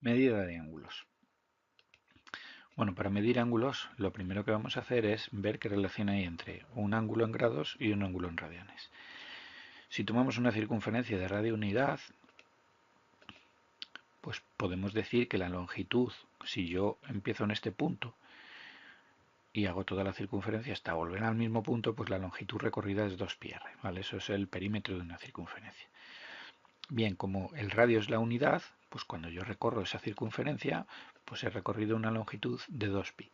Medida de ángulos. Bueno, para medir ángulos, lo primero que vamos a hacer es ver qué relación hay entre un ángulo en grados y un ángulo en radianes. Si tomamos una circunferencia de radio unidad, pues podemos decir que la longitud, si yo empiezo en este punto y hago toda la circunferencia hasta volver al mismo punto, pues la longitud recorrida es 2πr, ¿vale? Eso es el perímetro de una circunferencia. Bien, como el radio es la unidad, pues cuando yo recorro esa circunferencia, pues he recorrido una longitud de 2π.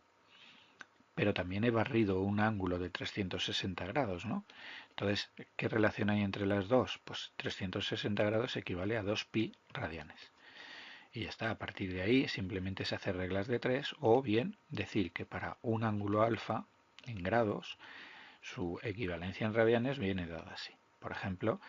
Pero también he barrido un ángulo de 360 grados, ¿no? Entonces, ¿qué relación hay entre las dos? Pues 360 grados equivale a 2π radianes. Y ya está, a partir de ahí simplemente se hace reglas de 3 o bien decir que para un ángulo alfa en grados, su equivalencia en radianes viene dada así. Por ejemplo,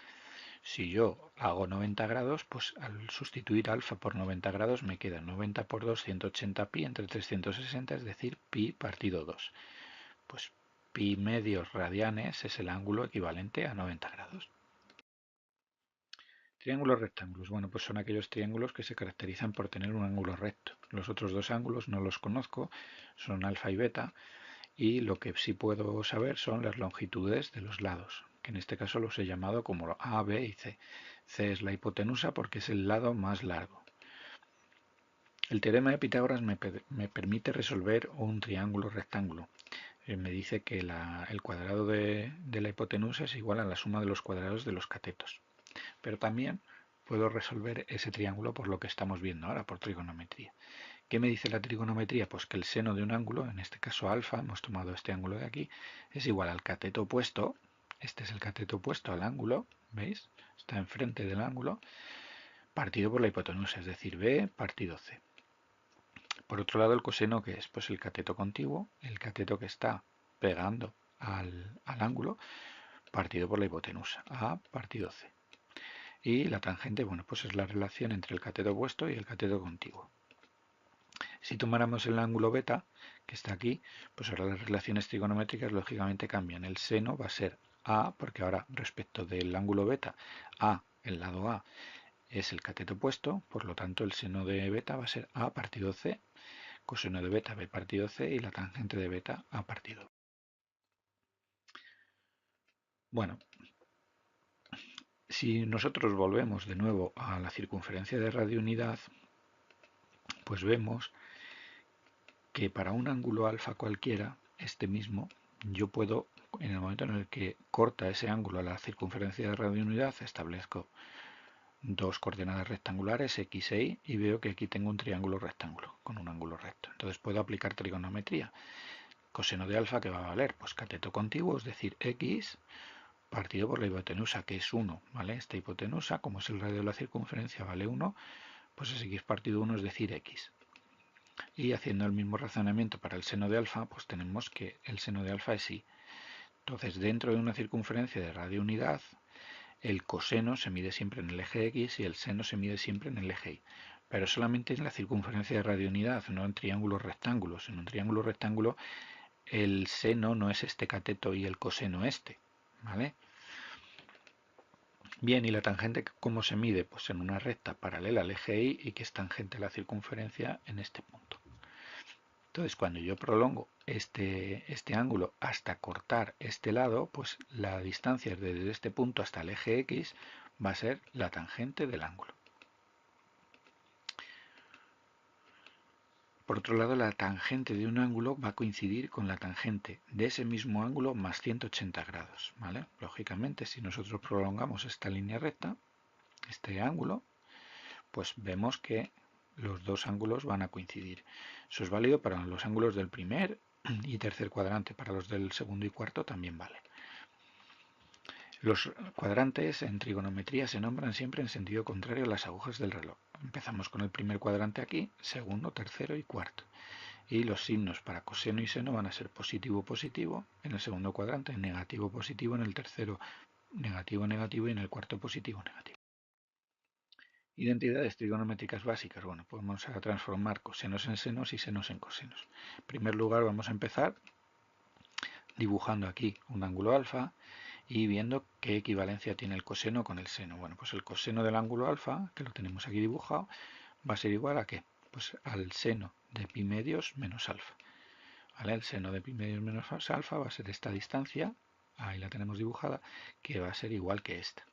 si yo hago 90 grados, pues al sustituir alfa por 90 grados me queda 90 por 2, 180π entre 360, es decir, pi partido 2. Pues pi medios radianes es el ángulo equivalente a 90 grados. Triángulos rectángulos. Bueno, pues son aquellos triángulos que se caracterizan por tener un ángulo recto. Los otros dos ángulos no los conozco, son alfa y beta, y lo que sí puedo saber son las longitudes de los lados, que en este caso los he llamado como A, B y C. C es la hipotenusa porque es el lado más largo. El teorema de Pitágoras me permite resolver un triángulo rectángulo. Me dice que el cuadrado de la hipotenusa es igual a la suma de los cuadrados de los catetos. Pero también puedo resolver ese triángulo por lo que estamos viendo ahora, por trigonometría. ¿Qué me dice la trigonometría? Pues que el seno de un ángulo, en este caso alfa, hemos tomado este ángulo de aquí, es igual al cateto opuesto, este es el cateto opuesto al ángulo, ¿veis? Está enfrente del ángulo, partido por la hipotenusa, es decir, B partido C. Por otro lado, el coseno, ¿qué es? Pues el cateto contiguo, el cateto que está pegando al ángulo, partido por la hipotenusa, A partido C. Y la tangente, bueno, pues es la relación entre el cateto opuesto y el cateto contiguo. Si tomáramos el ángulo beta, que está aquí, pues ahora las relaciones trigonométricas lógicamente cambian. El seno va a ser A, porque ahora respecto del ángulo beta, A, el lado A, es el cateto opuesto, por lo tanto el seno de beta va a ser A partido C, coseno de beta B partido C y la tangente de beta A partido. Bueno, si nosotros volvemos de nuevo a la circunferencia de radiounidad, pues vemos que para un ángulo alfa cualquiera, este mismo, yo puedo, en el momento en el que corta ese ángulo a la circunferencia de radiounidad, establezco dos coordenadas rectangulares, x e y veo que aquí tengo un triángulo rectángulo con un ángulo recto. Entonces puedo aplicar trigonometría. Coseno de alfa, ¿que va a valer? Pues cateto contiguo, es decir, x partido por la hipotenusa, que es 1, ¿vale? Esta hipotenusa, como es el radio de la circunferencia, vale 1, pues es x partido 1, es decir, x. Y haciendo el mismo razonamiento para el seno de alfa, pues tenemos que el seno de alfa es y. Entonces, dentro de una circunferencia de radio unidad, el coseno se mide siempre en el eje x y el seno se mide siempre en el eje y. Pero solamente en la circunferencia de radio unidad, no en triángulos rectángulos. En un triángulo rectángulo, el seno no es este cateto y el coseno este, ¿vale? Bien, ¿y la tangente cómo se mide? Pues en una recta paralela al eje y que es tangente a la circunferencia en este punto. Entonces, cuando yo prolongo este ángulo hasta cortar este lado, pues la distancia desde este punto hasta el eje X va a ser la tangente del ángulo. Por otro lado, la tangente de un ángulo va a coincidir con la tangente de ese mismo ángulo más 180 grados, ¿vale? Lógicamente, si nosotros prolongamos esta línea recta, este ángulo, pues vemos que los dos ángulos van a coincidir. Eso es válido para los ángulos del primer y tercer cuadrante, para los del segundo y cuarto también vale. Los cuadrantes en trigonometría se nombran siempre en sentido contrario a las agujas del reloj. Empezamos con el primer cuadrante aquí, segundo, tercero y cuarto. Y los signos para coseno y seno van a ser positivo, positivo en el segundo cuadrante, negativo, positivo en el tercero, negativo, negativo y en el cuarto positivo, negativo. Identidades trigonométricas básicas. Bueno, pues vamos a transformar cosenos en senos y senos en cosenos. En primer lugar vamos a empezar dibujando aquí un ángulo alfa y viendo qué equivalencia tiene el coseno con el seno. Bueno, pues el coseno del ángulo alfa, que lo tenemos aquí dibujado, va a ser igual a ¿qué? Pues al seno de pi medios menos alfa. ¿Vale? El seno de pi medios menos alfa va a ser esta distancia, ahí la tenemos dibujada, que va a ser igual que esta.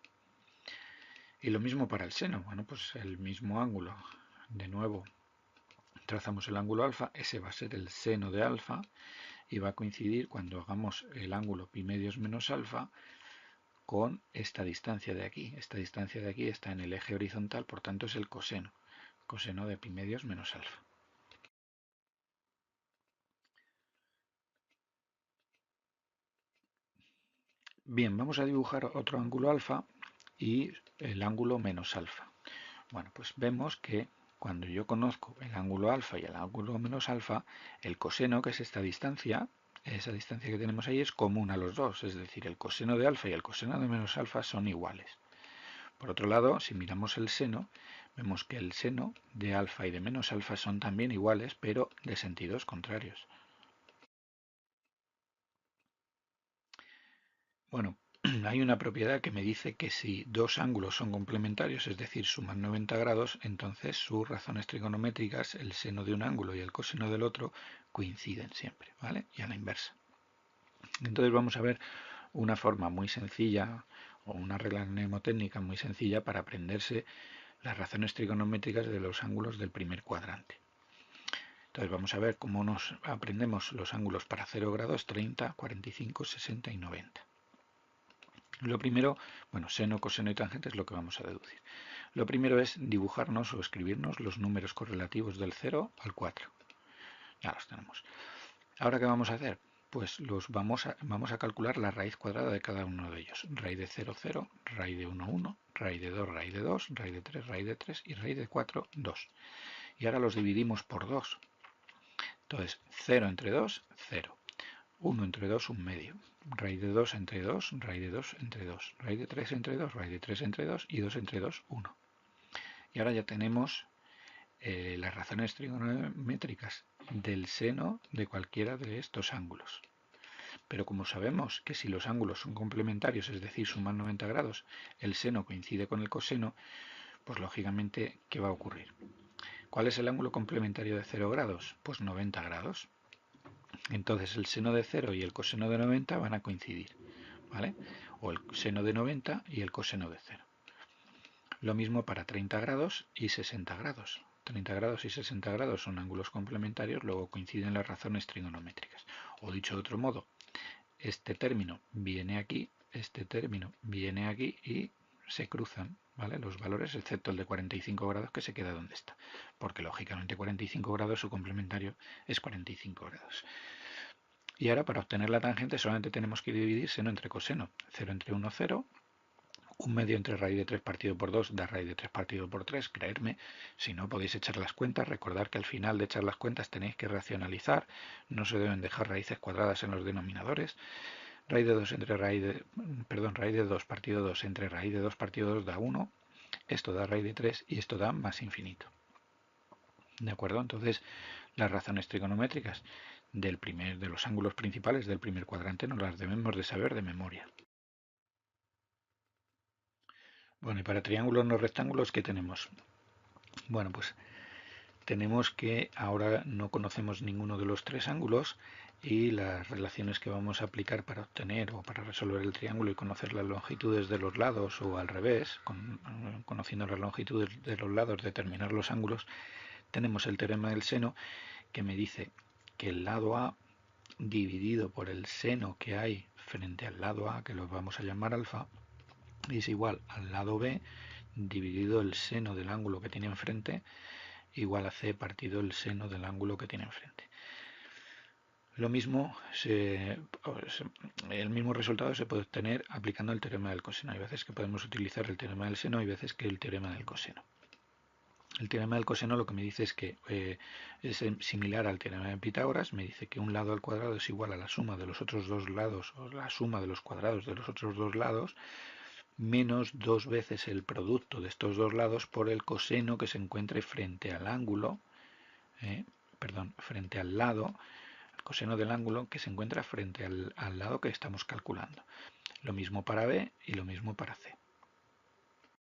Y lo mismo para el seno, bueno, pues el mismo ángulo. De nuevo, trazamos el ángulo alfa, ese va a ser el seno de alfa, y va a coincidir cuando hagamos el ángulo pi medios menos alfa con esta distancia de aquí. Esta distancia de aquí está en el eje horizontal, por tanto es el coseno. Coseno de pi medios menos alfa. Bien, vamos a dibujar otro ángulo alfa y el ángulo menos alfa. Bueno, pues vemos que cuando yo conozco el ángulo alfa y el ángulo menos alfa, el coseno, que es esta distancia, esa distancia que tenemos ahí es común a los dos, es decir, el coseno de alfa y el coseno de menos alfa son iguales. Por otro lado, si miramos el seno, vemos que el seno de alfa y de menos alfa son también iguales, pero de sentidos contrarios. Bueno, hay una propiedad que me dice que si dos ángulos son complementarios, es decir, suman 90 grados, entonces sus razones trigonométricas, el seno de un ángulo y el coseno del otro, coinciden siempre, ¿vale? Y a la inversa. Entonces vamos a ver una forma muy sencilla o una regla mnemotécnica muy sencilla para aprenderse las razones trigonométricas de los ángulos del primer cuadrante. Entonces vamos a ver cómo nos aprendemos los ángulos para 0 grados, 30, 45, 60 y 90. Lo primero, bueno, seno, coseno y tangente es lo que vamos a deducir. Lo primero es dibujarnos o escribirnos los números correlativos del 0 al 4. Ya los tenemos. Ahora, ¿qué vamos a hacer? Pues vamos a calcular la raíz cuadrada de cada uno de ellos. Raíz de 0, 0, raíz de 1, 1, raíz de 2, raíz de 2, raíz de 3, raíz de 3 y raíz de 4, 2. Y ahora los dividimos por 2. Entonces, 0 entre 2, 0. 1 entre 2, 1 medio. Raíz de 2 entre 2, raíz de 2 entre 2. Raíz de 3 entre 2, raíz de 3 entre 2 y 2 entre 2, 1. Y ahora ya tenemos las razones trigonométricas del seno de cualquiera de estos ángulos. Pero como sabemos que si los ángulos son complementarios, es decir, suman 90 grados, el seno coincide con el coseno, pues lógicamente, ¿qué va a ocurrir? ¿Cuál es el ángulo complementario de 0 grados? Pues 90 grados. Entonces el seno de 0 y el coseno de 90 van a coincidir, ¿vale? O el seno de 90 y el coseno de 0. Lo mismo para 30 grados y 60 grados. 30 grados y 60 grados son ángulos complementarios, luego coinciden las razones trigonométricas. O dicho de otro modo, este término viene aquí, este término viene aquí y se cruzan, ¿vale? Los valores, excepto el de 45 grados que se queda donde está, porque lógicamente 45 grados su complementario es 45 grados. Y ahora para obtener la tangente solamente tenemos que dividir seno entre coseno. 0 entre 1, 0. 1 medio entre raíz de 3 partido por 2 da raíz de 3 partido por 3. Creedme, si no podéis echar las cuentas, recordad que al final de echar las cuentas tenéis que racionalizar. No se deben dejar raíces cuadradas en los denominadores. Raíz de 2 entre raíz de, raíz de 2 partido 2 entre raíz de 2 partido 2 da 1. Esto da raíz de 3 y esto da más infinito. ¿De acuerdo? Entonces, las razones trigonométricas de los ángulos principales del primer cuadrante nos las debemos de saber de memoria. Bueno, y para triángulos no rectángulos, ¿qué tenemos? Bueno, pues tenemos que ahora no conocemos ninguno de los tres ángulos y las relaciones que vamos a aplicar para obtener o para resolver el triángulo y conocer las longitudes de los lados o al revés, conociendo las longitudes de los lados, determinar los ángulos, tenemos el teorema del seno que me dice que el lado A dividido por el seno que hay frente al lado A, que lo vamos a llamar alfa, es igual al lado B dividido el seno del ángulo que tiene enfrente igual a C partido el seno del ángulo que tiene enfrente. Lo mismo, el mismo resultado se puede obtener aplicando el teorema del coseno. Hay veces que podemos utilizar el teorema del seno y veces que el teorema del coseno. El teorema del coseno lo que me dice es que es similar al teorema de Pitágoras, me dice que un lado al cuadrado es igual a la suma de los otros dos lados, o la suma de los cuadrados de los otros dos lados, menos 2 veces el producto de estos dos lados por el coseno que se encuentre frente al ángulo, frente al lado, el coseno del ángulo que se encuentra frente al lado que estamos calculando. Lo mismo para B y lo mismo para C.